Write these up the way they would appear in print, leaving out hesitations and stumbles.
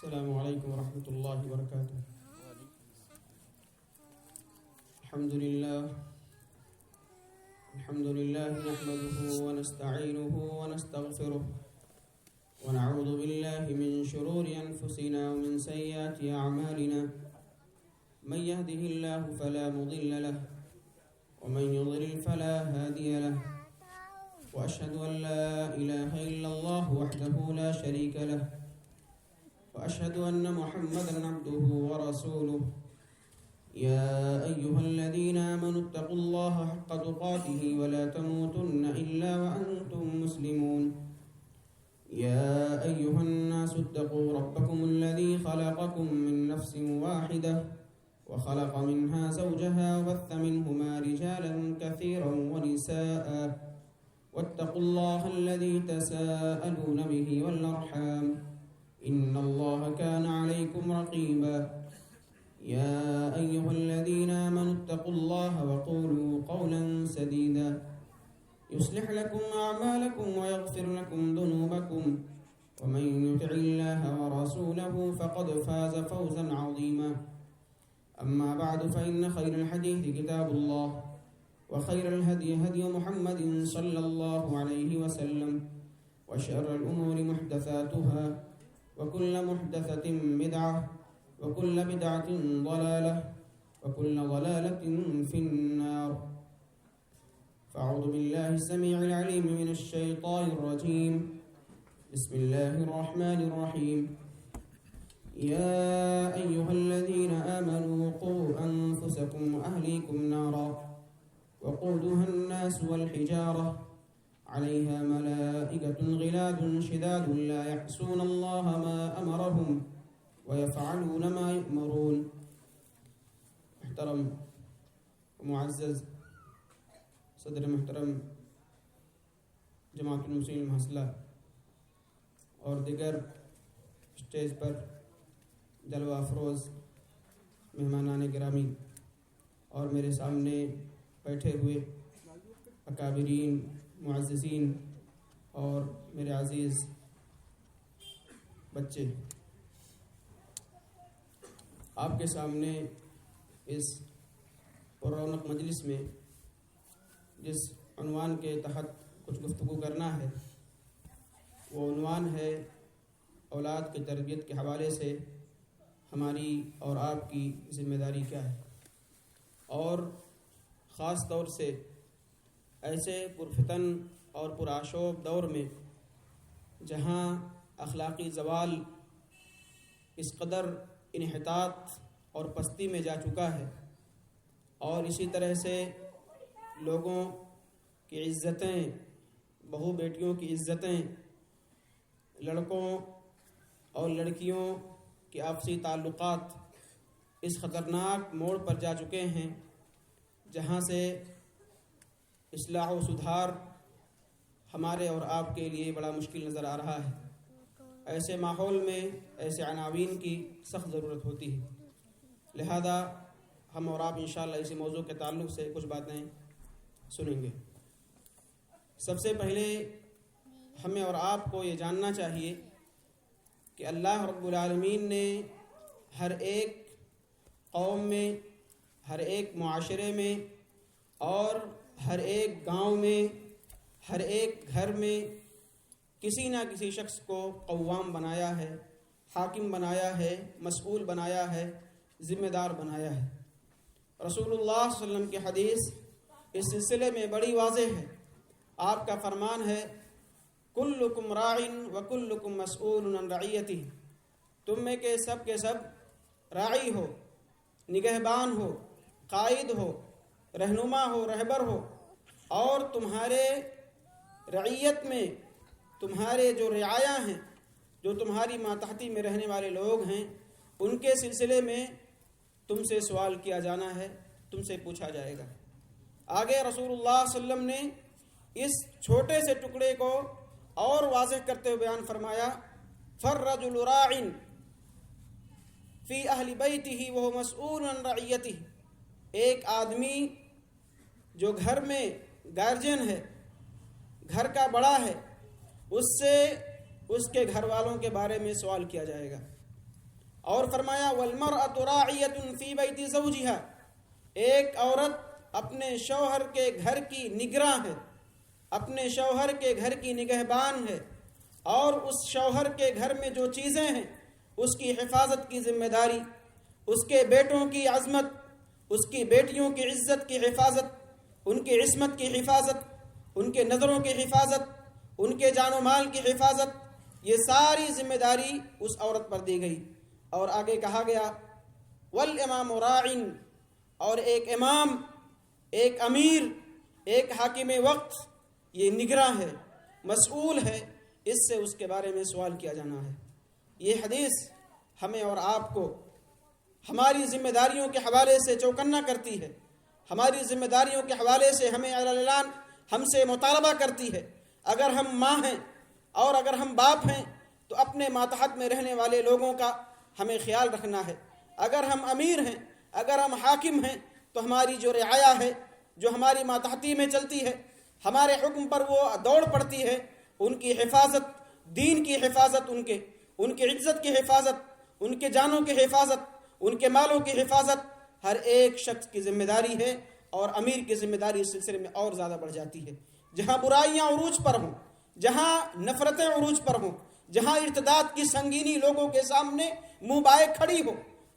السلام علیکم ورحمۃ اللہ وبرکاتہ۔ الحمد للہ نحمده ونستعینه ونستغفره ونعوذ باللہ من شرور انفسنا ومن سیئات اعمالنا من يهده الله فلا مضل له ومن يضلل فلا هادي له واشهد ان لا اله الا الله وحده لا شريك له وأشهد أن محمدًا عبده ورسوله يا أيها الذين آمنوا اتقوا الله حق تقاته ولا تموتن إلا وأنتم مسلمون يا أيها الناس اتقوا ربكم الذي خلقكم من نفس واحدة وخلق منها زوجها وبث منهما رجالا كثيرا ونساء واتقوا الله الذي تساءلون به والأرحام إن الله كان عليكم رقيبا يا أيها الذين آمنوا اتقوا الله وقولوا قولا سديدا يصلح لكم أعمالكم ويغفر لكم ذنوبكم ومن يطع الله ورسوله فقد فاز فوزا عظيما أما بعد فإن خير الحديث كتاب الله وخير الهدي هدي محمد صلى الله عليه وسلم وشر الأمور محدثاتها وكل محدثة بدعة وكل بدعة ضلالة وكل ضلالة في النار فأعوذ بالله السميع العليم من الشيطان الرجيم بسم الله الرحمن الرحيم يا أيها الذين آمنوا قوا أنفسكم وأهليكم نارا وقودها الناس والحجارة عليها ملائكة غلاظ شداد لا يعصون الله ما أمرهم ويفعلون ما يؤمرون۔ محترم معزز صدر محترم جماعت المسلمین محصلہ اور دیگر اسٹیج پر جلوہ افروز مہمانان گرامی اور میرے سامنے بیٹھے ہوئے اکابرین معززین اور میرے عزیز بچے، آپ کے سامنے اس پررونق مجلس میں جس عنوان کے تحت کچھ گفتگو کرنا ہے وہ عنوان ہے اولاد کی تربیت کے حوالے سے ہماری اور آپ کی ذمہ داری کیا ہے، اور خاص طور سے ایسے پرفتن اور پرآشوب دور میں جہاں اخلاقی زوال اس قدر انحطاط اور پستی میں جا چکا ہے، اور اسی طرح سے لوگوں کی عزتیں، بہو بیٹیوں کی عزتیں، لڑکوں اور لڑکیوں کے آپسی تعلقات اس خطرناک موڑ پر جا چکے ہیں جہاں سے اصلاح و سدھار ہمارے اور آپ کے لیے بڑا مشکل نظر آ رہا ہے۔ ایسے ماحول میں ایسے عناوین کی سخت ضرورت ہوتی ہے، لہذا ہم اور آپ انشاءاللہ اسی موضوع کے تعلق سے کچھ باتیں سنیں گے۔ سب سے پہلے ہمیں اور آپ کو یہ جاننا چاہیے کہ اللہ رب العالمین نے ہر ایک قوم میں، ہر ایک معاشرے میں اور ہر ایک گاؤں میں، ہر ایک گھر میں کسی نہ کسی شخص کو قوام بنایا ہے، حاکم بنایا ہے، مسئول بنایا ہے، ذمہ دار بنایا ہے۔ رسول اللہ صلی اللہ علیہ وسلم کی حدیث اس سلسلے میں بڑی واضح ہے۔ آپ کا فرمان ہے کلکم راع وکلکم مسئول عن رعیتہ، تم میں کے سب راعی ہو، نگہبان ہو، قائد ہو، رہنما ہو، رہبر ہو، اور تمہارے رعیت میں تمہارے جو رعایا ہیں، جو تمہاری ماتحتی میں رہنے والے لوگ ہیں، ان کے سلسلے میں تم سے سوال کیا جانا ہے، تم سے پوچھا جائے گا۔ آگے رسول اللہ صلی اللہ علیہ وسلم نے اس چھوٹے سے ٹکڑے کو اور واضح کرتے ہوئے بیان فرمایا فالرجل راع فی اہل بیتہ وہو مسئول عن رعیتہ، ایک آدمی جو گھر میں گارجین ہے، گھر کا بڑا ہے، اس سے اس کے گھر والوں کے بارے میں سوال کیا جائے گا۔ اور فرمایا والمرأۃ راعیۃ فی بیت زوجہا، ایک عورت اپنے شوہر کے گھر کی نگراں ہے، اپنے شوہر کے گھر کی نگہبان ہے، اور اس شوہر کے گھر میں جو چیزیں ہیں اس کی حفاظت کی ذمہ داری، اس کے بیٹوں کی عظمت، اس کی بیٹیوں کی عزت کی حفاظت، ان کی عصمت کی حفاظت، ان کے نظروں کی حفاظت، ان کے جان و مال کی حفاظت، یہ ساری ذمہ داری اس عورت پر دی گئی۔ اور آگے کہا گیا والامام راعٍ، اور ایک امام، ایک امیر، ایک حاکم وقت یہ نگراں ہے، مسئول ہے، اس سے اس کے بارے میں سوال کیا جانا ہے۔ یہ حدیث ہمیں اور آپ کو ہماری ذمہ داریوں کے حوالے سے چوکنا کرتی ہے، ہماری ذمہ داریوں کے حوالے سے ہمیں اعلان ہم سے مطالبہ کرتی ہے۔ اگر ہم ماں ہیں اور اگر ہم باپ ہیں تو اپنے ماتحت میں رہنے والے لوگوں کا ہمیں خیال رکھنا ہے۔ اگر ہم امیر ہیں، اگر ہم حاکم ہیں تو ہماری جو رعایا ہے، جو ہماری ماتحتی میں چلتی ہے، ہمارے حکم پر وہ دوڑ پڑتی ہے، ان کی حفاظت، دین کی حفاظت، ان کی عزت کی حفاظت، ان کے جانوں کی حفاظت، ان کے مالوں کی حفاظت ہر ایک شخص کی ذمہ داری ہے، اور امیر کی ذمہ داری اس سلسلے میں اور زیادہ بڑھ جاتی ہے۔ جہاں برائیاں عروج پر ہوں، جہاں نفرتیں عروج پر ہوں، جہاں ارتداد کی سنگینی لوگوں کے سامنے منہ بائے کھڑی ہو،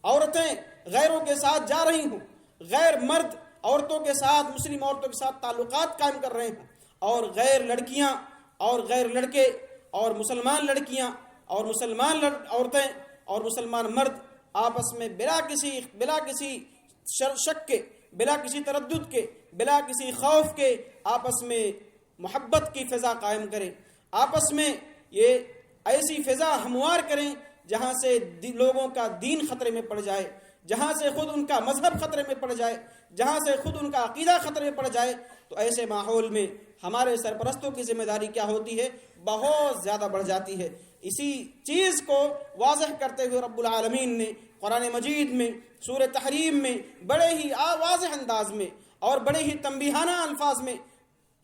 عورتیں غیروں کے ساتھ جا رہی ہوں، غیر مرد عورتوں کے ساتھ، مسلم عورتوں کے ساتھ تعلقات قائم کر رہے ہوں، اور غیر لڑکیاں اور غیر لڑکے اور مسلمان لڑکیاں اور مسلمان عورتیں اور مسلمان مرد آپس میں بلا کسی شک کے، بلا کسی تردد کے، بلا کسی خوف کے آپس میں محبت کی فضا قائم کریں، آپس میں یہ ایسی فضا ہموار کریں جہاں سے لوگوں کا دین خطرے میں پڑ جائے، جہاں سے خود ان کا مذہب خطرے میں پڑ جائے، جہاں سے خود ان کا عقیدہ خطرے میں پڑ جائے۔ تو ایسے ماحول میں ہمارے سرپرستوں کی ذمہ داری کیا ہوتی ہے؟ بہت زیادہ بڑھ جاتی ہے۔ اسی چیز کو واضح کرتے ہوئے رب العالمین نے قرآن مجید میں سورہ تحریم میں بڑے ہی واضح انداز میں اور بڑے ہی تنبیہانہ الفاظ میں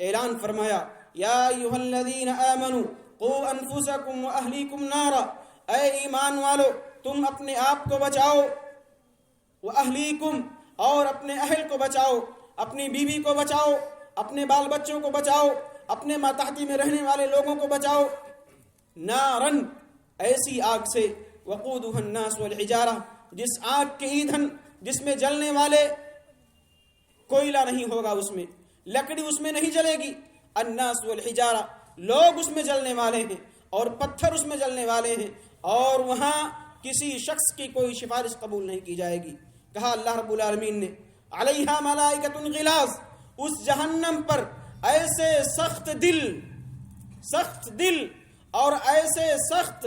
اعلان فرمایا، یا ایھا الذین آمنوا قوا انفسکم واہلیکم نارا، اے ایمان والو تم اپنے آپ کو بچاؤ، واہلیکم اور اپنے اہل کو بچاؤ، اپنی بیوی کو بچاؤ، اپنے بال بچوں کو بچاؤ، اپنے ماتحتی میں رہنے والے لوگوں کو بچاؤ، نارن ایسی آگ سے، وقودها الناس والحجارہ جس آگ کے ایندھن، جس میں جلنے والے کوئلہ نہیں ہوگا، اس میں لکڑی اس میں نہیں جلے گی، الناس والحجارہ لوگ اس میں جلنے والے ہیں اور پتھر اس میں جلنے والے ہیں، اور وہاں کسی شخص کی کوئی سفارش قبول نہیں کی جائے گی۔ کہا اللہ رب العالمین نے علیہا ملائکۃ غلاظ، اس جہنم پر ایسے سخت دل اور ایسے سخت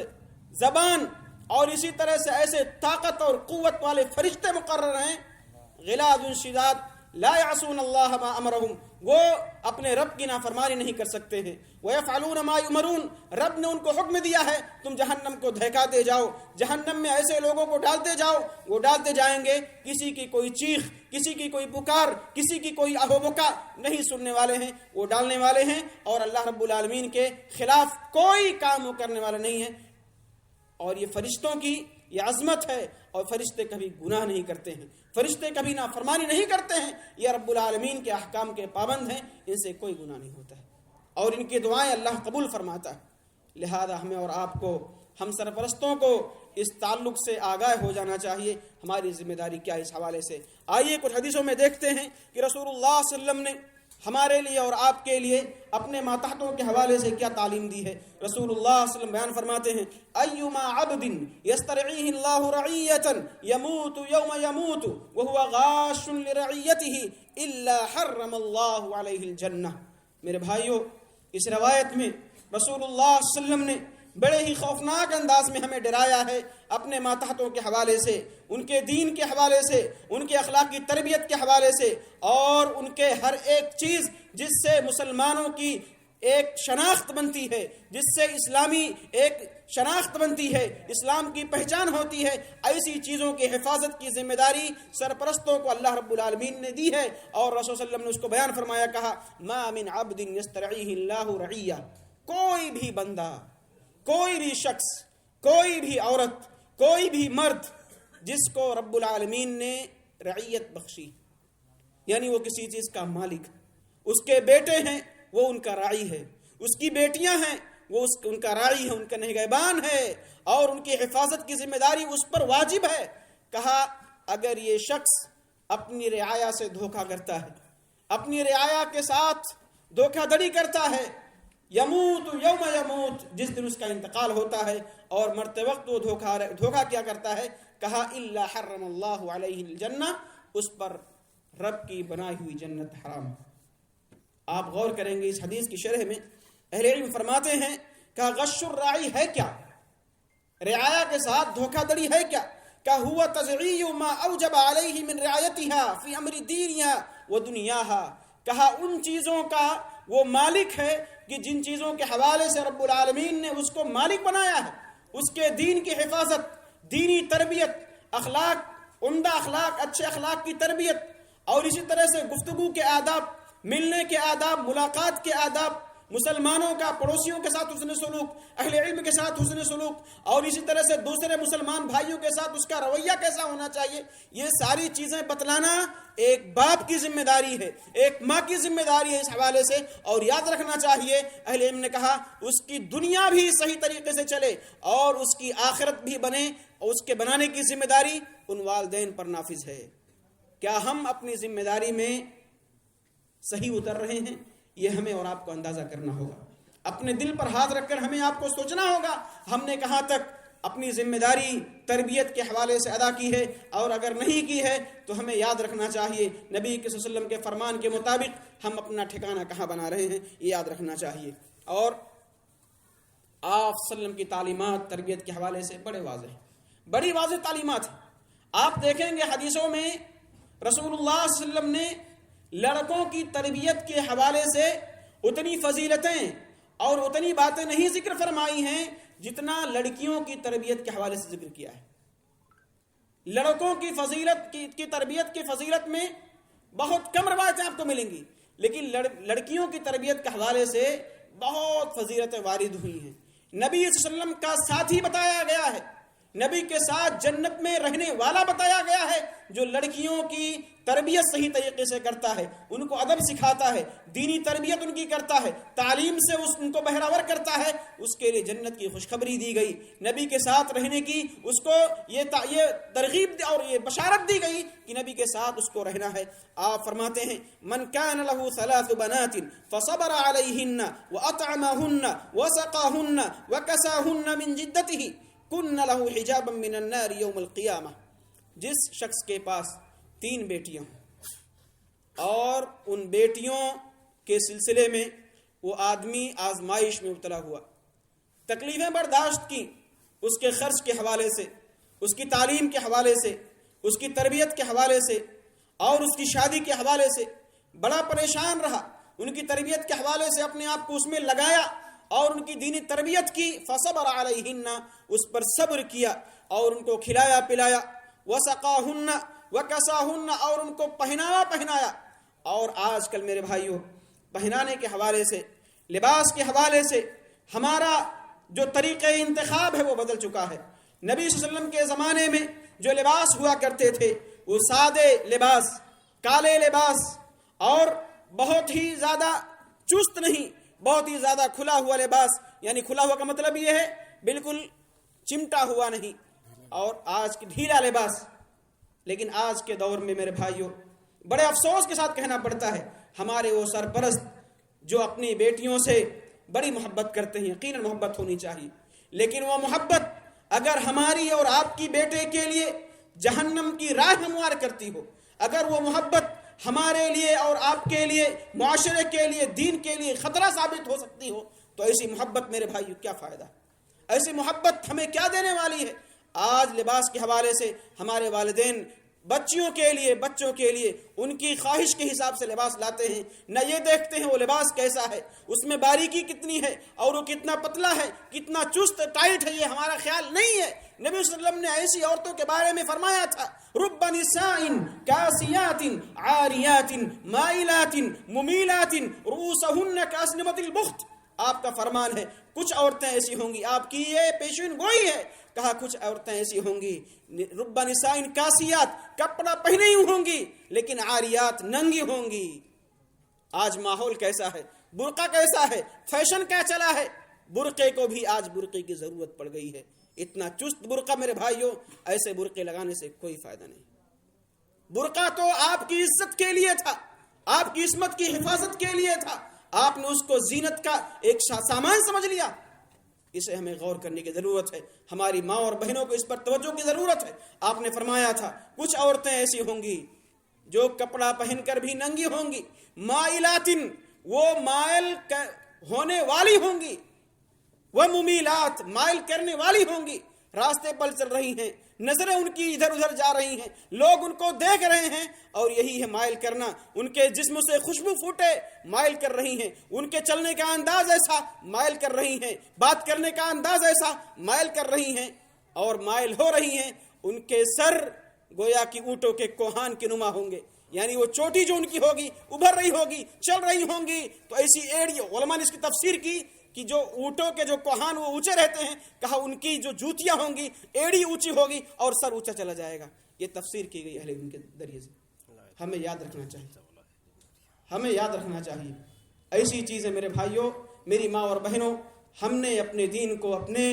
زبان اور اسی طرح سے ایسے طاقت اور قوت والے فرشتے مقرر ہیں، غلاظ شداد لا یعصون اللہ ما امرہم، وہ اپنے رب کی نافرمانی نہیں کر سکتے ہیں، ویفعلون ما یؤمرون، رب نے ان کو حکم دیا ہے تم جہنم کو دھکاتے جاؤ، جہنم میں ایسے لوگوں کو ڈالتے جاؤ، وہ ڈالتے جائیں گے، کسی کی کوئی چیخ، کسی کی کوئی پکار، کسی کی کوئی اہو بکا نہیں سننے والے ہیں، وہ ڈالنے والے ہیں، اور اللہ رب العالمین کے خلاف کوئی کام وہ کرنے والے نہیں ہیں۔ اور یہ فرشتوں کی یہ عظمت ہے، اور فرشتے کبھی گناہ نہیں کرتے ہیں، فرشتے کبھی نافرمانی نہیں کرتے ہیں، یہ رب العالمین کے احکام کے پابند ہیں، ان سے کوئی گناہ نہیں ہوتا ہے، اور ان کی دعائیں اللہ قبول فرماتا ہے۔ لہذا ہمیں اور آپ کو، ہم سرپرستوں کو اس تعلق سے آگاہ ہو جانا چاہیے، ہماری ذمہ داری کیا ہے اس حوالے سے۔ آئیے کچھ حدیثوں میں دیکھتے ہیں کہ رسول اللہ صلی اللہ علیہ وسلم نے ہمارے لیے اور آپ کے لیے اپنے ماتحتوں کے حوالے سے کیا تعلیم دی ہے۔ رسول اللہ صلی اللہ علیہ وسلم بیان فرماتے ہیں، ایما عبد یسترعیہ اللہ رعیۃ یموت یوم یموت وہو غاش لرعیتہ الا حرم اللہ علیہ الجنہ۔ میرے بھائیو، اس روایت میں رسول اللہ صلی اللہ علیہ وسلم نے بڑے ہی خوفناک انداز میں ہمیں ڈرایا ہے اپنے ماتحتوں کے حوالے سے، ان کے دین کے حوالے سے، ان کے اخلاقی تربیت کے حوالے سے، اور ان کے ہر ایک چیز جس سے مسلمانوں کی ایک شناخت بنتی ہے، جس سے اسلامی ایک شناخت بنتی ہے، اسلام کی پہچان ہوتی ہے، ایسی چیزوں کی حفاظت کی ذمہ داری سرپرستوں کو اللہ رب العالمین نے دی ہے، اور رسول صلی اللہ علیہ وسلم نے اس کو بیان فرمایا، کہا ما من عبد یسترعیہ اللہ رعیہ، کوئی بھی بندہ، کوئی بھی شخص، کوئی بھی عورت، کوئی بھی مرد جس کو رب العالمین نے رعیت بخشی، یعنی وہ کسی چیز کا مالک، اس کے بیٹے ہیں وہ ان کا راعی ہے، اس کی بیٹیاں ہیں وہ ان کا راعی ہے، ان کا نگہبان ہے، اور ان کی حفاظت کی ذمہ داری اس پر واجب ہے۔ کہا اگر یہ شخص اپنی رعایا سے دھوکہ کرتا ہے، اپنی رعایا کے ساتھ دھوکہ دڑی کرتا ہے، یموت یوم یموت، جس دن اس کا انتقال ہوتا ہے اور مرتے وقت وہ دھوکہ کیا کرتا ہے، کہا الا حرم اللہ علیہ الجنہ، اس پر رب کی بنائی ہوئی جنت حرام۔ آپ غور کریں گے اس حدیث کی شرح میں اہل علم فرماتے ہیں کہ غش الراعی ہے کیا، رعایا کے ساتھ دھوکہ دڑی ہے کیا، کہ ہوا تضعیع ما اوجب علیہ من رعایتها فی امر دینها و دنیاها، کہا ان چیزوں کا وہ مالک ہے کہ جن چیزوں کے حوالے سے رب العالمین نے اس کو مالک بنایا ہے، اس کے دین کی حفاظت، دینی تربیت، اخلاق، عمدہ اخلاق، اچھے اخلاق کی تربیت، اور اسی طرح سے گفتگو کے آداب، ملنے کے آداب، ملاقات کے آداب، مسلمانوں کا پڑوسیوں کے ساتھ حسن سلوک، اہل علم کے ساتھ حسن سلوک، اور اسی طرح سے دوسرے مسلمان بھائیوں کے ساتھ اس کا رویہ کیسا ہونا چاہیے، یہ ساری چیزیں بتلانا ایک باپ کی ذمہ داری ہے، ایک ماں کی ذمہ داری ہے اس حوالے سے۔ اور یاد رکھنا چاہیے، اہل علم نے کہا اس کی دنیا بھی صحیح طریقے سے چلے اور اس کی آخرت بھی بنے، اور اس کے بنانے کی ذمہ داری ان والدین پر نافذ ہے۔ کیا ہم اپنی ذمہ داری میں صحیح اتر رہے ہیں؟ یہ ہمیں اور آپ کو اندازہ کرنا ہوگا، اپنے دل پر ہاتھ رکھ کر ہمیں آپ کو سوچنا ہوگا ہم نے کہاں تک اپنی ذمہ داری تربیت کے حوالے سے ادا کی ہے، اور اگر نہیں کی ہے تو ہمیں یاد رکھنا چاہیے نبی کے صلی اللہ علیہ وسلم کے فرمان کے مطابق ہم اپنا ٹھکانہ کہاں بنا رہے ہیں، یہ یاد رکھنا چاہیے۔ اور آپ صلی اللہ علیہ وسلم کی تعلیمات تربیت کے حوالے سے بڑی واضح تعلیمات ہیں۔ آپ دیکھیں گے حدیثوں میں رسول اللہ صلی اللہ علیہ وسلم نے لڑکوں کی تربیت کے حوالے سے اتنی فضیلتیں اور اتنی باتیں نہیں ذکر فرمائی ہیں جتنا لڑکیوں کی تربیت کے حوالے سے ذکر کیا ہے۔ لڑکوں کی فضیلت کی تربیت کی فضیلت میں بہت کم روایتیں آپ کو ملیں گی، لیکن لڑکیوں کی تربیت کے حوالے سے بہت فضیلتیں وارد ہوئی ہیں۔ نبی صلی اللہ علیہ وسلم کا ساتھی بتایا گیا ہے، نبی کے ساتھ جنت میں رہنے والا بتایا گیا ہے، جو لڑکیوں کی تربیت صحیح طریقے سے کرتا ہے، ان کو ادب سکھاتا ہے، دینی تربیت ان کی کرتا ہے، تعلیم سے ان کو بہراور کرتا ہے، اس کے لیے جنت کی خوشخبری دی گئی۔ نبی کے ساتھ رہنے کی اس کو یہ ترغیب اور یہ بشارت دی گئی کہ نبی کے ساتھ اس کو رہنا ہے۔ آپ فرماتے ہیں من کان له 3 بنات فصبر علیہن واطعمہن وسقاہن وکساہن من جدته کن له حجابا من النار یوم القیامہ، جس شخص کے پاس 3 بیٹیاں اور ان بیٹیوں کے سلسلے میں وہ آدمی آزمائش میں مبتلا ہوا، تکلیفیں برداشت کی، اس کے خرچ کے حوالے سے، اس کی تعلیم کے حوالے سے، اس کی تربیت کے حوالے سے، اور اس کی شادی کے حوالے سے بڑا پریشان رہا، ان کی تربیت کے حوالے سے اپنے آپ کو اس میں لگایا اور ان کی دینی تربیت کی، فصبر علیہن، اس پر صبر کیا اور ان کو کھلایا پلایا، وسقاہن وکساہن، اور ان کو پہنایا۔ اور آج کل میرے بھائیوں پہنانے کے حوالے سے، لباس کے حوالے سے ہمارا جو طریقہ انتخاب ہے وہ بدل چکا ہے۔ نبی صلی اللہ علیہ وسلم کے زمانے میں جو لباس ہوا کرتے تھے وہ سادے لباس، کالے لباس، اور بہت ہی زیادہ چست نہیں، بہت ہی زیادہ کھلا ہوا لباس، یعنی کھلا ہوا کا مطلب یہ ہے بالکل چمٹا ہوا نہیں، اور آج کی ڈھیلا لباس۔ لیکن آج کے دور میں میرے بھائیوں بڑے افسوس کے ساتھ کہنا پڑتا ہے ہمارے وہ سرپرست جو اپنی بیٹیوں سے بڑی محبت کرتے ہیں، یقیناً محبت ہونی چاہیے، لیکن وہ محبت اگر ہماری اور آپ کی بیٹے کے لیے جہنم کی راہ ہموار کرتی ہو، اگر وہ محبت ہمارے لیے اور آپ کے لیے، معاشرے کے لیے، دین کے لیے خطرہ ثابت ہو سکتی ہو، تو ایسی محبت میرے بھائیو کیا فائدہ؟ ایسی محبت ہمیں کیا دینے والی ہے؟ آج لباس کے حوالے سے ہمارے والدین بچوں کے لیے ان کی خواہش کے حساب سے لباس لاتے ہیں، نہ یہ دیکھتے ہیں وہ لباس کیسا ہے، اس میں باریکی کتنی ہے، اور وہ کتنا پتلا ہے، کتنا چست ٹائٹ ہے، یہ ہمارا خیال نہیں ہے۔ نبی صلی اللہ علیہ وسلم نے ایسی عورتوں کے بارے میں فرمایا تھا رب نساء کاسیات عاریات مائلات ممیلات رؤوسہن کاسنمۃ البخت، آپ کا فرمان ہے کچھ عورتیں ایسی ہوں گی، آپ کی یہ پیشین گوئی ہے، کہا کچھ عورتیں ایسی ہوں گی رب نسائن کاسیات، کپڑا پہنے ہی ہوں گی لیکن عاریات، ننگی ہوں گی۔ آج ماحول کیسا ہے، برقع کیسا ہے، فیشن کیا چلا ہے، برقعے کو بھی آج برقعے کی ضرورت پڑ گئی ہے۔ اتنا چست برقع میرے بھائیوں، ایسے برقعے لگانے سے کوئی فائدہ نہیں۔ برقع تو آپ کی عزت کے لیے تھا، آپ کی عصمت کی حفاظت کے لیے تھا، آپ نے اس کو زینت کا ایک سامان سمجھ لیا۔ اسے ہمیں غور کرنے کی ضرورت ہے، ہماری ماں اور بہنوں کو اس پر توجہ کی ضرورت ہے۔ آپ نے فرمایا تھا کچھ عورتیں ایسی ہوں گی جو کپڑا پہن کر بھی ننگی ہوں گی، مائلاتن، وہ مائل ہونے والی ہوں گی، وہ ممیلات، مائل کرنے والی ہوں گی، راستے پر چل رہی ہیں، نظریں ان کی ادھر ادھر جا رہی ہیں، لوگ ان کو دیکھ رہے ہیں، اور یہی ہے مائل کرنا۔ ان کے جسم سے خوشبو پھوٹے، مائل کر رہی ہیں، ان کے چلنے کا انداز ایسا، مائل کر رہی ہیں، بات کرنے کا انداز ایسا، مائل کر رہی ہیں، اور مائل ہو رہی ہیں۔ ان کے سر گویا کہ اونٹوں کے کوہان کے نما ہوں گے، یعنی وہ چوٹی جو ان کی ہوگی ابھر رہی ہوگی، چل رہی ہوں گی تو ایسی ایڑی، علماء نے اس کی تفسیر کی کہ جو اونٹوں کے جو کوہان وہ اونچے رہتے ہیں، کہا ان کی جو جوتیاں ہوں گی ایڑی اونچی ہوگی اور سر اونچا چلا جائے گا۔ یہ تفسیر کی گئی اہل علم کے ذریعے سے۔ ہمیں یاد رکھنا چاہیے، ہمیں یاد رکھنا چاہیے ایسی چیزیں میرے بھائیوں، میری ماں اور بہنوں، ہم نے اپنے دین کو اپنے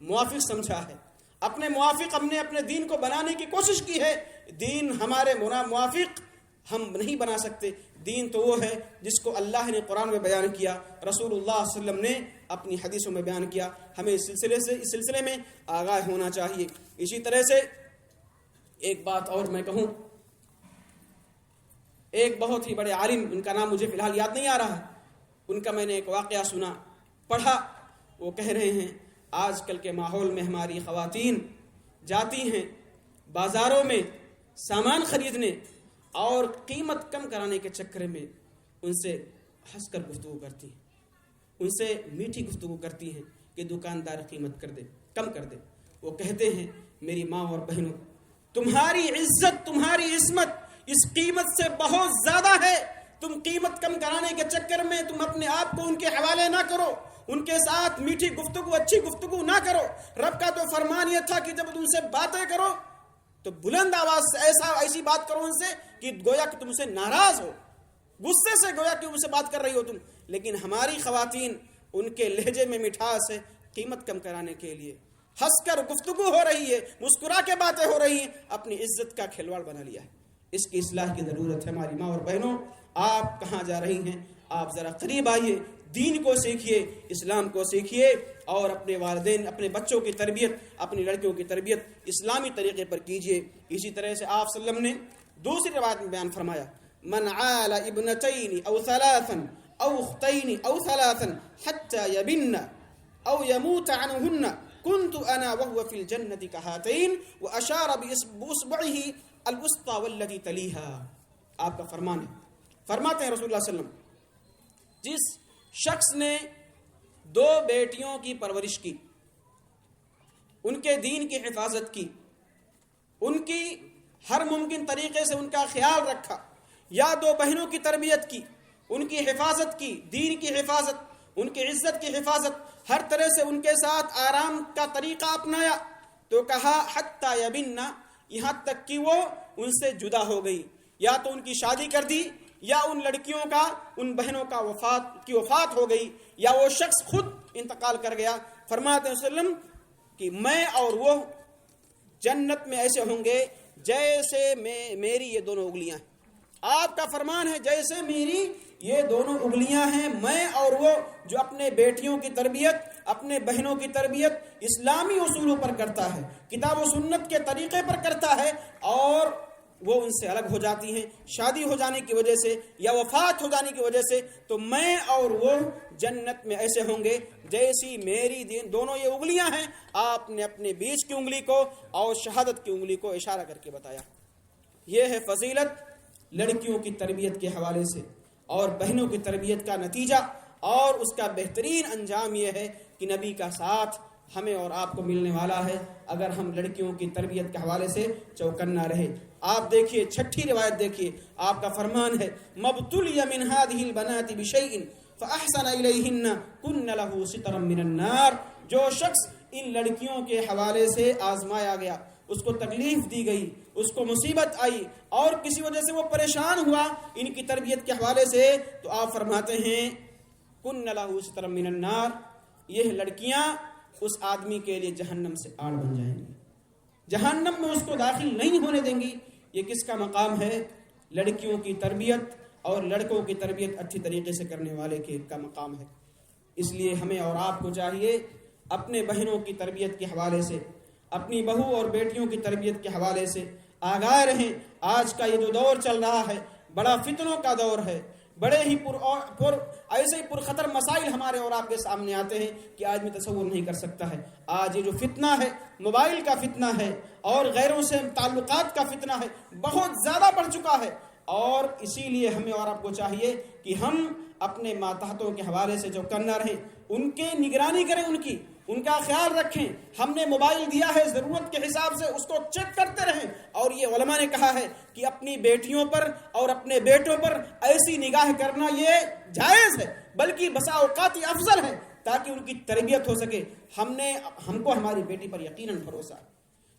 موافق سمجھا ہے، اپنے موافق ہم نے اپنے دین کو بنانے کی کوشش کی ہے۔ دین ہمارے موافق ہم نہیں بنا سکتے۔ دین تو وہ ہے جس کو اللہ نے قرآن میں بیان کیا، رسول اللہ صلی اللہ علیہ وسلم نے اپنی حدیثوں میں بیان کیا۔ ہمیں اس سلسلے میں آگاہ ہونا چاہیے۔ اسی طرح سے ایک بات اور میں کہوں، ایک بہت ہی بڑے عالم، ان کا نام مجھے فی الحال یاد نہیں آ رہا ہے، ان کا میں نے ایک واقعہ سنا، پڑھا۔ وہ کہہ رہے ہیں آج کل کے ماحول میں ہماری خواتین جاتی ہیں بازاروں میں سامان خریدنے اور قیمت کم کرانے کے چکر میں ان سے ہنس کر گفتگو کرتی ہیں، ان سے میٹھی گفتگو کرتی ہیں کہ دکاندار قیمت کر دے، کم کر دے۔ وہ کہتے ہیں میری ماں اور بہنوں، تمہاری عزت، تمہاری عصمت اس قیمت سے بہت زیادہ ہے۔ تم قیمت کم کرانے کے چکر میں تم اپنے آپ کو ان کے حوالے نہ کرو، ان کے ساتھ میٹھی گفتگو، اچھی گفتگو نہ کرو۔ رب کا تو فرمان یہ تھا کہ جب تم سے باتیں کرو تو بلند آواز سے ایسی بات کرو ان سے کہ گویا کہ تم سے ناراض ہو، غصے سے گویا کہ ان سے بات کر رہی ہو تم۔ لیکن ہماری خواتین، ان کے لہجے میں مٹھاس ہے، قیمت کم کرانے کے لیے ہنس کر گفتگو ہو رہی ہے، مسکرا کے باتیں ہو رہی ہیں، اپنی عزت کا کھلواڑ بنا لیا ہے۔ اس کی اصلاح کی ضرورت ہے۔ ہماری ماں اور بہنوں، آپ کہاں جا رہی ہیں؟ آپ ذرا قریب آئیے، دین کو سیکھیے، اسلام کو سیکھیے، اور اپنے والدین، اپنے بچوں کی تربیت، اپنی لڑکیوں کی تربیت اسلامی طریقے پر کیجیے۔ اسی طرح سے آپ صلی اللہ علیہ وسلم نے دوسری روایت میں بیان فرمایا، من عال ابنتین او ثلاثا او اختین او ثلاثا حتى یبن او یموت عنہن كنت انا وهو في الجنة كهاتين واشار باصبعه الوسطى والتي تليها۔ آپ کا فرمان ہے، فرماتے ہیں رسول اللہ صلی اللہ علیہ وسلم، جس شخص نے 2 بیٹیوں کی پرورش کی، ان کے دین کی حفاظت کی، ان کی ہر ممکن طریقے سے ان کا خیال رکھا، یا 2 بہنوں کی تربیت کی، ان کی حفاظت کی، دین کی حفاظت، ان کی عزت کی حفاظت، ہر طرح سے ان کے ساتھ آرام کا طریقہ اپنایا، تو کہا حتی یبننا، یہاں تک کہ وہ ان سے جدا ہو گئی، یا تو ان کی شادی کر دی، یا ان لڑکیوں کا، ان بہنوں کا وفات ہو گئی، یا وہ شخص خود انتقال کر گیا۔ فرماتے ہیں صلی اللہ علیہ وسلم کہ میں اور وہ جنت میں ایسے ہوں گے جیسے میری یہ دونوں انگلیاں ہیں۔ آپ کا فرمان ہے جیسے میری یہ دونوں انگلیاں ہیں، میں اور وہ جو اپنے بیٹیوں کی تربیت، اپنے بہنوں کی تربیت اسلامی اصولوں پر کرتا ہے، کتاب و سنت کے طریقے پر کرتا ہے، اور وہ ان سے الگ ہو جاتی ہیں شادی ہو جانے کی وجہ سے یا وفات ہو جانے کی وجہ سے، تو میں اور وہ جنت میں ایسے ہوں گے جیسی میری دونوں یہ انگلیاں ہیں۔ آپ نے اپنے بیچ کی انگلی کو اور شہادت کی انگلی کو اشارہ کر کے بتایا۔ یہ ہے فضیلت لڑکیوں کی تربیت کے حوالے سے اور بہنوں کی تربیت کا نتیجہ، اور اس کا بہترین انجام یہ ہے کہ نبی کا ساتھ ہمیں اور آپ کو ملنے والا ہے اگر ہم لڑکیوں کی تربیت کے حوالے سے چوکنا رہے۔ آپ دیکھیے 6ٹھی روایت دیکھیے، آپ کا فرمان ہے مبتلی من هذه البنات بشيء فأحسن إليهن كن له سترا من النار. جو شخص ان لڑکیوں کے حوالے سے آزمایا گیا، اس کو تکلیف دی گئی، اس کو مصیبت آئی اور کسی وجہ سے وہ پریشان ہوا ان کی تربیت کے حوالے سے، تو آپ فرماتے ہیں کن لہ سترا من النار، یہ لڑکیاں اس آدمی کے لیے جہنم سے آڑ بن جائیں گی، جہنم میں اس کو داخل نہیں ہونے دیں گی. یہ کس کا مقام ہے؟ لڑکیوں کی تربیت اور لڑکوں کی تربیت اچھی طریقے سے کرنے والے کا مقام ہے. اس لیے ہمیں اور آپ کو چاہیے اپنے بہنوں کی تربیت کے حوالے سے، اپنی بہو اور بیٹیوں کی تربیت کے حوالے سے آگاہ رہیں. آج کا یہ جو دور چل رہا ہے بڑا فتنوں کا دور ہے، بڑے ہی ایسے ہی پرخطر مسائل ہمارے اور آپ کے سامنے آتے ہیں کہ آدمی تصور نہیں کر سکتا ہے. آج یہ جو فتنہ ہے، موبائل کا فتنہ ہے اور غیروں سے تعلقات کا فتنہ ہے، بہت زیادہ بڑھ چکا ہے. اور اسی لیے ہمیں اور آپ کو چاہیے کہ ہم اپنے ماتحتوں کے حوالے سے جو کرنا رہیں ان کے نگرانی کریں، ان کا خیال رکھیں. ہم نے موبائل دیا ہے ضرورت کے حساب سے اس کو چیک کرتے رہیں. اور یہ علماء نے کہا ہے کہ اپنی بیٹیوں پر اور اپنے بیٹوں پر ایسی نگاہ کرنا یہ جائز ہے، بلکہ بسا اوقات افضل ہے تاکہ ان کی تربیت ہو سکے. ہم کو ہماری بیٹی پر یقیناً بھروسہ ہے،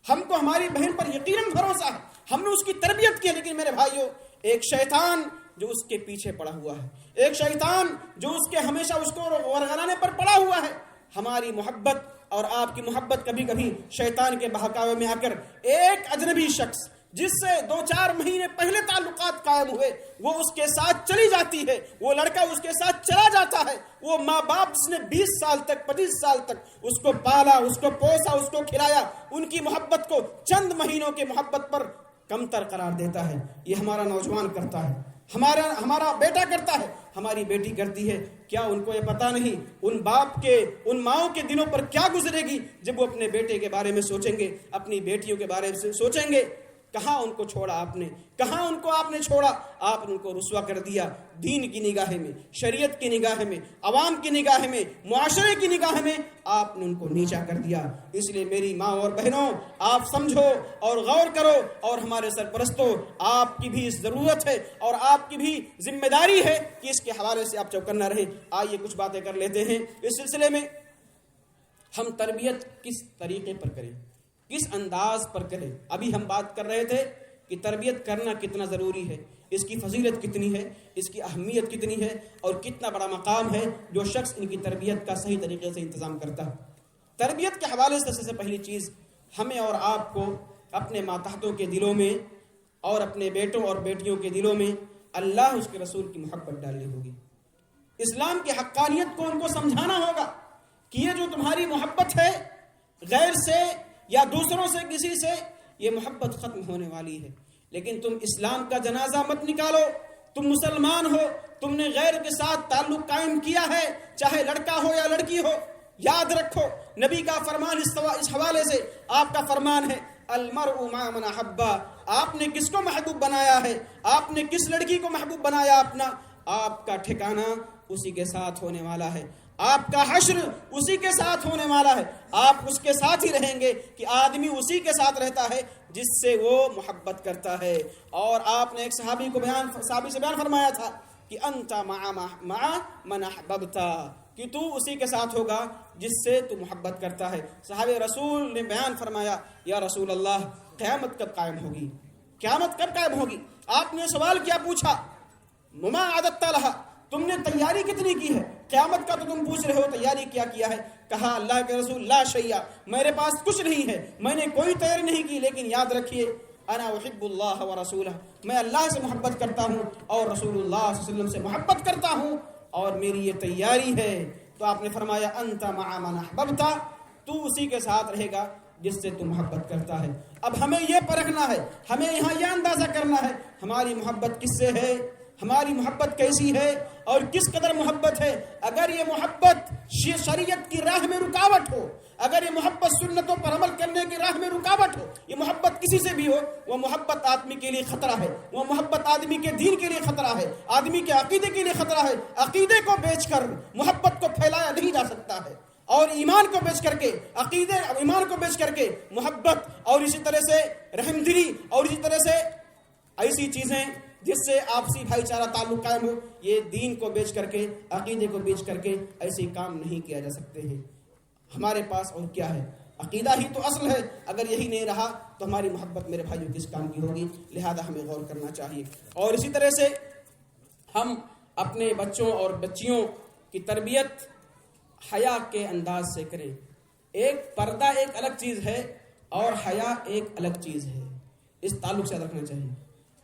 ہم کو ہماری بہن پر یقیناً بھروسہ ہے، ہم نے اس کی تربیت کی. لیکن میرے بھائیوں، ایک شیطان جو اس کے پیچھے پڑا ہوا ہے، ایک شیطان جو اس کے ہمیشہ اس کو ورغلانے پر پڑا ہوا ہے. ہماری محبت اور آپ کی محبت کبھی کبھی شیطان کے بہکاوے میں آ کر ایک اجنبی شخص جس سے 2-4 مہینے پہلے تعلقات قائم ہوئے وہ اس کے ساتھ چلی جاتی ہے، وہ لڑکا اس کے ساتھ چلا جاتا ہے. وہ ماں باپ جس نے 20 سال تک 25 سال تک اس کو پالا، اس کو پوسا، اس کو کھلایا، ان کی محبت کو چند مہینوں کے محبت پر کمتر قرار دیتا ہے. یہ ہمارا نوجوان کرتا ہے، ہمارا بیٹا کرتا ہے، ہماری بیٹی کرتی ہے. کیا ان کو یہ پتا نہیں ان باپ کے، ان ماؤں کے دنوں پر کیا گزرے گی جب وہ اپنے بیٹے کے بارے میں سوچیں گے، اپنی بیٹیوں کے بارے میں سوچیں گے؟ کہاں ان کو چھوڑا آپ نے، کہاں ان کو آپ نے چھوڑا؟ آپ نے ان کو رسوا کر دیا دین کی نگاہ میں، شریعت کی نگاہ میں، عوام کی نگاہ میں، معاشرے کی نگاہ میں آپ نے ان کو نیچا کر دیا. اس لیے میری ماں اور بہنوں، آپ سمجھو اور غور کرو، اور ہمارے سرپرستوں، آپ کی بھی ضرورت ہے اور آپ کی بھی ذمہ داری ہے کہ اس کے حوالے سے آپ چوکنا رہیں. آئیے کچھ باتیں کر لیتے ہیں اس سلسلے میں. ہم تربیت کس طریقے پر کریں، کس انداز پر کریں؟ ابھی ہم بات کر رہے تھے کہ تربیت کرنا کتنا ضروری ہے، اس کی فضیلت کتنی ہے، اس کی اہمیت کتنی ہے، اور کتنا بڑا مقام ہے جو شخص ان کی تربیت کا صحیح طریقے سے انتظام کرتا ہے. تربیت کے حوالے سے سب سے پہلی چیز ہمیں اور آپ کو اپنے ماتحتوں کے دلوں میں اور اپنے بیٹوں اور بیٹیوں کے دلوں میں اللہ اس کے رسول کی محبت ڈالنی ہوگی. اسلام کی حقانیت کو ان کو سمجھانا ہوگا کہ یہ جو تمہاری محبت ہے غیر سے یا دوسروں سے کسی سے، یہ محبت ختم ہونے والی ہے. لیکن تم اسلام کا جنازہ مت نکالو. تم مسلمان ہو، تم نے غیر کے ساتھ تعلق قائم کیا ہے، چاہے لڑکا ہو یا لڑکی ہو. یاد رکھو نبی کا فرمان اس حوالے سے، آپ کا فرمان ہے المرء مع من احب. آپ نے کس کو محبوب بنایا ہے، آپ نے کس لڑکی کو محبوب بنایا اپنا، آپ کا ٹھکانہ اسی کے ساتھ ہونے والا ہے، آپ کا حشر اسی کے ساتھ ہونے والا ہے. آپ اس کے ساتھ ہی رہیں گے کہ آدمی اسی کے ساتھ رہتا ہے جس سے وہ محبت کرتا ہے. اور آپ نے ایک صحابی سے بیان فرمایا تھا کہ انت مع من احببت، کہ تو اسی کے ساتھ ہوگا جس سے تو محبت کرتا ہے. صحابہ رسول نے بیان فرمایا یا رسول اللہ قیامت کب قائم ہوگی، قیامت کب قائم ہوگی؟ آپ نے سوال کیا، پوچھا مما عددت لها، تم نے تیاری کتنی کی ہے؟ قیامت کا تو تم پوچھ رہے ہو، تیاری کیا کیا ہے؟ کہا اللہ کے رسول لا شیء، میرے پاس کچھ نہیں ہے، میں نے کوئی تیاری نہیں کی. لیکن یاد رکھیے انا احب اللہ ورسولہ، میں اللہ سے محبت کرتا ہوں اور رسول اللہ صلی اللہ علیہ وسلم سے محبت کرتا ہوں، اور میری یہ تیاری ہے. تو آپ نے فرمایا انت مع من احببت، تو اسی کے ساتھ رہے گا جس سے تو محبت کرتا ہے. اب ہمیں یہ پرکھنا ہے، ہمیں یہاں یہ اندازہ کرنا ہے ہماری محبت کس سے ہے، ہماری محبت کیسی ہے اور کس قدر محبت ہے. اگر یہ محبت شریعت کی راہ میں رکاوٹ ہو، اگر یہ محبت سنتوں پر عمل کرنے کی راہ میں رکاوٹ ہو، یہ محبت کسی سے بھی ہو، وہ محبت آدمی کے لیے خطرہ ہے، وہ محبت آدمی کے دین کے لیے خطرہ ہے، آدمی کے عقیدے کے لیے خطرہ ہے. عقیدے کو بیچ کر محبت کو پھیلایا نہیں جا سکتا ہے، اور ایمان کو بیچ کر کے، عقیدے ایمان کو بیچ کر کے محبت اور اسی طرح سے رحم دلی اور اسی طرح سے ایسی چیزیں جس سے آپسی بھائی چارہ تعلق قائم ہو. یہ دین کو بیچ کر کے, عقیدے کو بیچ کر کے ایسے کام نہیں کیا جا سکتے ہیں. ہمارے پاس اور کیا ہے؟ عقیدہ ہی تو اصل ہے. اگر یہی نہیں رہا تو ہماری محبت میرے بھائیوں کس کام کی ہوگی؟ لہذا ہمیں غور کرنا چاہیے. اور اسی طرح سے ہم اپنے بچوں اور بچیوں کی تربیت حیا کے انداز سے کریں. ایک پردہ ایک الگ چیز ہے اور حیا ایک الگ چیز ہے. اس تعلق سے رکھنا چاہیے.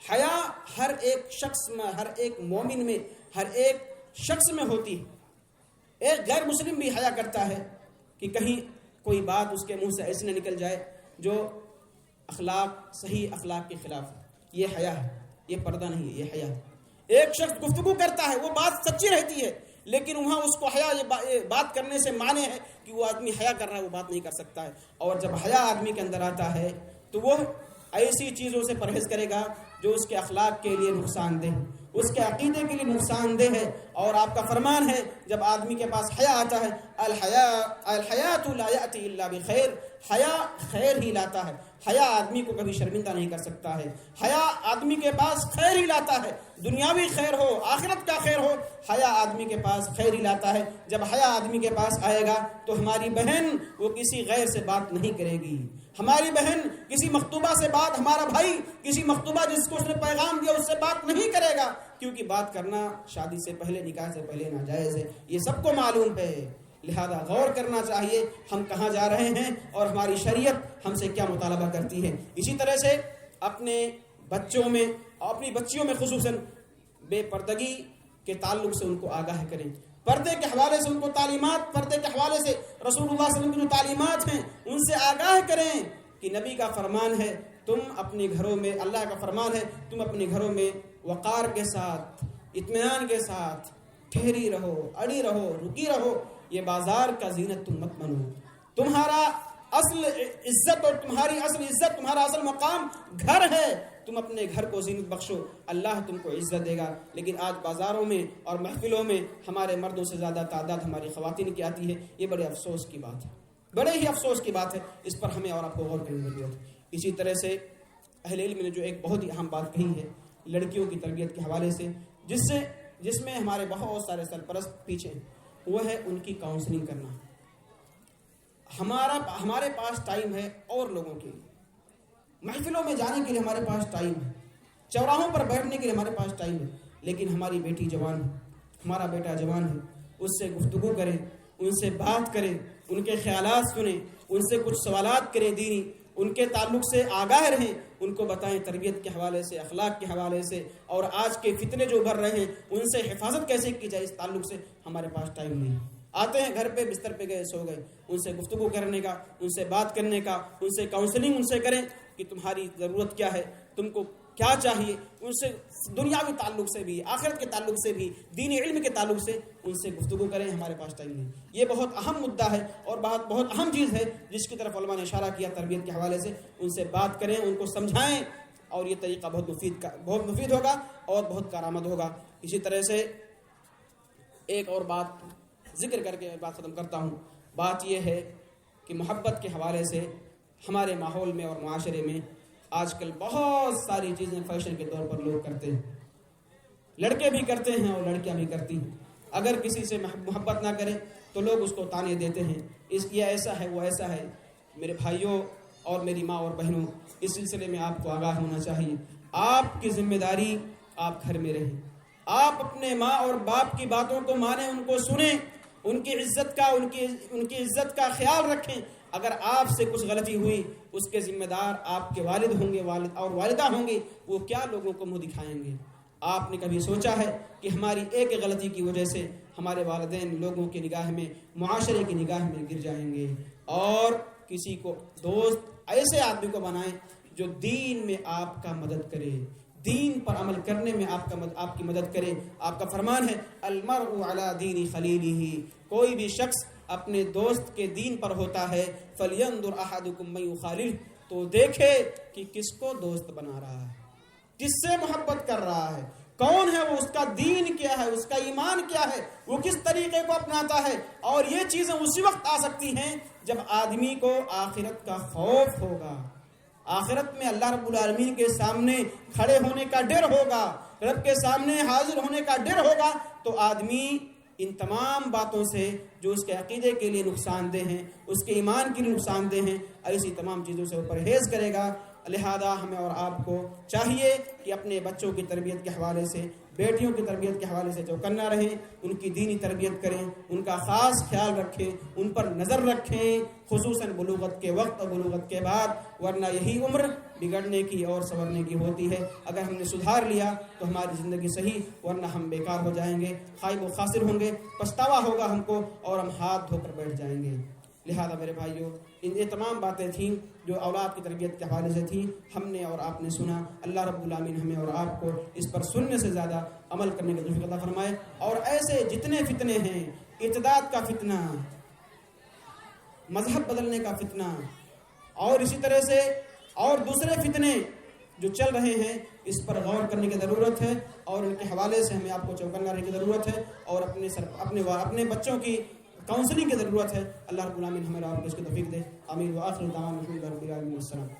حیا ہر ایک شخص میں, ہر ایک مومن میں, ہر ایک شخص میں ہوتی ہے. ایک غیر مسلم بھی حیا کرتا ہے کہ کہیں کوئی بات اس کے منہ سے ایسی نہ نکل جائے جو اخلاق, صحیح اخلاق کے خلاف ہے. یہ حیا ہے, یہ پردہ نہیں ہے, یہ حیا ہے. ایک شخص گفتگو کرتا ہے, وہ بات سچی رہتی ہے, لیکن وہاں اس کو حیا یہ بات کرنے سے مانے ہے کہ وہ آدمی حیا کر رہا ہے, وہ بات نہیں کر سکتا ہے. اور جب حیا آدمی کے اندر آتا ہے تو وہ ایسی چیزوں سے پرہیز کرے گا جو اس کے اخلاق کے لیے نقصان دہ, اس کے عقیدے کے لیے نقصان دہ ہے. اور آپ کا فرمان ہے جب آدمی کے پاس حیا آتا ہے, الحیات لا یأتی الا بخیر, حیا خیر ہی لاتا ہے. حیا آدمی کو کبھی شرمندہ نہیں کر سکتا ہے. حیا آدمی کے پاس خیر ہی لاتا ہے, دنیاوی خیر ہو, آخرت کا خیر ہو, حیا آدمی کے پاس خیر ہی لاتا ہے. جب حیا آدمی کے پاس آئے گا تو ہماری بہن وہ کسی غیر سے بات نہیں کرے گی. ہماری بہن کسی مخطوبہ سے بات, ہمارا بھائی کسی مخطوبہ جس کو اس نے پیغام دیا اس سے بات نہیں کرے گا, کیونکہ بات کرنا شادی سے پہلے, نکاح سے پہلے ناجائز ہے. یہ سب کو معلوم ہے. لہذا غور کرنا چاہیے ہم کہاں جا رہے ہیں اور ہماری شریعت ہم سے کیا مطالبہ کرتی ہے. اسی طرح سے اپنے بچوں میں, اپنی بچیوں میں خصوصاً بے پردگی کے تعلق سے ان کو آگاہ کریں. پردے کے حوالے سے ان کو تعلیمات, پردے کے حوالے سے رسول اللہ صلی اللہ علیہ وسلم کی جو تعلیمات ہیں ان سے آگاہ کریں کہ نبی کا فرمان ہے تم اپنے گھروں میں, اللہ کا فرمان ہے تم اپنے گھروں میں وقار کے ساتھ, اطمینان کے ساتھ ٹھہری رہو, اڑی رہو, رکی رہو. یہ بازار کا زینت تم مت بنو. تمہارا اصل عزت اور تمہاری اصل عزت, تمہارا اصل مقام گھر ہے. تم اپنے گھر کو زینت بخشو, اللہ تم کو عزت دے گا. لیکن آج بازاروں میں اور محفلوں میں ہمارے مردوں سے زیادہ تعداد ہماری خواتین کی آتی ہے. یہ بڑے افسوس کی بات ہے, بڑے ہی افسوس کی بات ہے. اس پر ہمیں اور آپ کو غور کرنے کی ضرورت ہے. اسی طرح سے اہل علم نے جو ایک بہت ہی اہم بات کہی ہے لڑکیوں کی تربیت کے حوالے سے, جس میں ہمارے بہت سارے سرپرست پیچھے, وہ ہے ان کی کاؤنسلنگ کرنا. ہمارے پاس ٹائم ہے اور لوگوں کے لیے, محفلوں میں جانے کے لیے ہمارے پاس ٹائم ہے, چوراہوں پر بیٹھنے کے لیے ہمارے پاس ٹائم ہے, لیکن ہماری بیٹی جوان ہے, ہمارا بیٹا جوان ہے, اس سے گفتگو کریں, ان سے بات کریں, ان کے خیالات سنیں, ان سے کچھ سوالات کریں دینی, ان کے تعلق سے آگاہ رہیں, ان کو بتائیں تربیت کے حوالے سے, اخلاق کے حوالے سے, اور آج کے فتنے جو ابھر رہے ہیں ان سے حفاظت کیسے کی جائے. اس تعلق سے ہمارے پاس ٹائم نہیں. آتے ہیں گھر پہ, بستر پہ گئے, سو گئے. ان سے گفتگو کرنے کا, ان سے بات کرنے کا, ان سے کاؤنسلنگ ان سے کریں کہ تمہاری ضرورت کیا ہے, تم کو کیا چاہیے. ان سے دنیاوی تعلق سے بھی, آخرت کے تعلق سے بھی, دینی علم کے تعلق سے ان سے گفتگو کریں. ہمارے پاس ٹائم نہیں. یہ بہت اہم مدعا ہے اور بہت اہم چیز ہے جس کی طرف علماء نے اشارہ کیا تربیت کے حوالے سے. ان سے بات کریں, ان کو سمجھائیں, اور یہ طریقہ بہت مفید ہوگا اور بہت کارآمد ہوگا. اسی طرح سے ایک اور بات ذکر کر کے بات ختم کرتا ہوں. بات یہ ہے کہ محبت کے حوالے سے ہمارے ماحول میں اور معاشرے میں آج کل بہت ساری چیزیں فیشن کے طور پر لوگ کرتے ہیں. لڑکے بھی کرتے ہیں اور لڑکیاں بھی کرتی ہیں. اگر کسی سے محبت نہ کرے تو لوگ اس کو تانے دیتے ہیں, یہ ایسا ہے, وہ ایسا ہے. میرے بھائیوں اور میری ماں اور بہنوں, اس سلسلے میں آپ کو آگاہ ہونا چاہیے. آپ کی ذمہ داری, آپ گھر میں رہیں, آپ اپنے ماں اور باپ کی باتوں کو مانیں, ان کو سنیں, ان کی عزت کا خیال رکھیں. اگر آپ سے کچھ غلطی ہوئی اس کے ذمہ دار آپ کے والد ہوں گے, والد اور والدہ ہوں گے. وہ کیا لوگوں کو منہ دکھائیں گے؟ آپ نے کبھی سوچا ہے کہ ہماری ایک غلطی کی وجہ سے ہمارے والدین لوگوں کی نگاہ میں, معاشرے کی نگاہ میں گر جائیں گے؟ اور کسی کو دوست ایسے آدمی کو بنائیں جو دین میں آپ کا مدد کرے, دین پر عمل کرنے میں آپ کی مدد کرے. آپ کا فرمان ہے المرء علی دین خلیلہ, کوئی بھی شخص اپنے دوست کے دین پر ہوتا ہے. فلینظر احدکم من یخاللہ, تو دیکھے کہ کس کو دوست بنا رہا ہے, کس سے محبت کر رہا ہے, کون ہے وہ, اس کا دین کیا ہے, اس کا ایمان کیا ہے, وہ کس طریقے کو اپناتا ہے. اور یہ چیزیں اسی وقت آ سکتی ہیں جب آدمی کو آخرت کا خوف ہوگا, آخرت میں اللہ رب العالمین کے سامنے کھڑے ہونے کا ڈر ہوگا، رب کے سامنے حاضر ہونے کا ڈر ہوگا، تو آدمی ان تمام باتوں سے جو اس کے عقیدے کے لیے نقصان دہ ہیں، اس کے ایمان کے لیے نقصان دہ ہیں، ایسی تمام چیزوں سے وہ پرہیز کرے گا۔ لہذا ہمیں اور آپ کو چاہیے کہ اپنے بچوں کی تربیت کے حوالے سے، بیٹیوں کی تربیت کے حوالے سے چوکنا رہیں، ان کی دینی تربیت کریں، ان کا خاص خیال رکھیں، ان پر نظر رکھیں، خصوصاً بلوغت کے وقت اور بلوغت کے بعد، ورنہ یہی عمر بگڑنے کی اور سنورنے کی ہوتی ہے۔ اگر ہم نے سدھار لیا تو ہماری زندگی صحیح، ورنہ ہم بیکار ہو جائیں گے، خائب و خاسر ہوں گے، پچھتاوا ہوگا ہم کو، اور ہم ہاتھ دھو کر بیٹھ جائیں گے۔ لہذا میرے بھائیوں، یہ تمام باتیں تھیں جو اولاد کی تربیت کے حوالے سے تھیں، ہم نے اور آپ نے سنا۔ اللہ رب العالمین ہمیں اور آپ کو اس پر سننے سے زیادہ عمل کرنے کی توفیق عطا فرمائے، اور ایسے جتنے فتنے ہیں، ارتداد کا فتنہ، مذہب بدلنے کا فتنہ، اور اسی طرح سے اور دوسرے فتنے جو چل رہے ہیں، اس پر غور کرنے کی ضرورت ہے، اور ان کے حوالے سے ہمیں آپ کو چوکنا رہنے کی ضرورت ہے، اور اپنے بچوں کی کاؤنسلنگ کی ضرورت ہے۔ اللہ رب العالمین ہمیں آپ کو اس کی توفیق دے۔ آمین۔ وآخر دعوانا الحمد للہ رب العالمین۔ السلام۔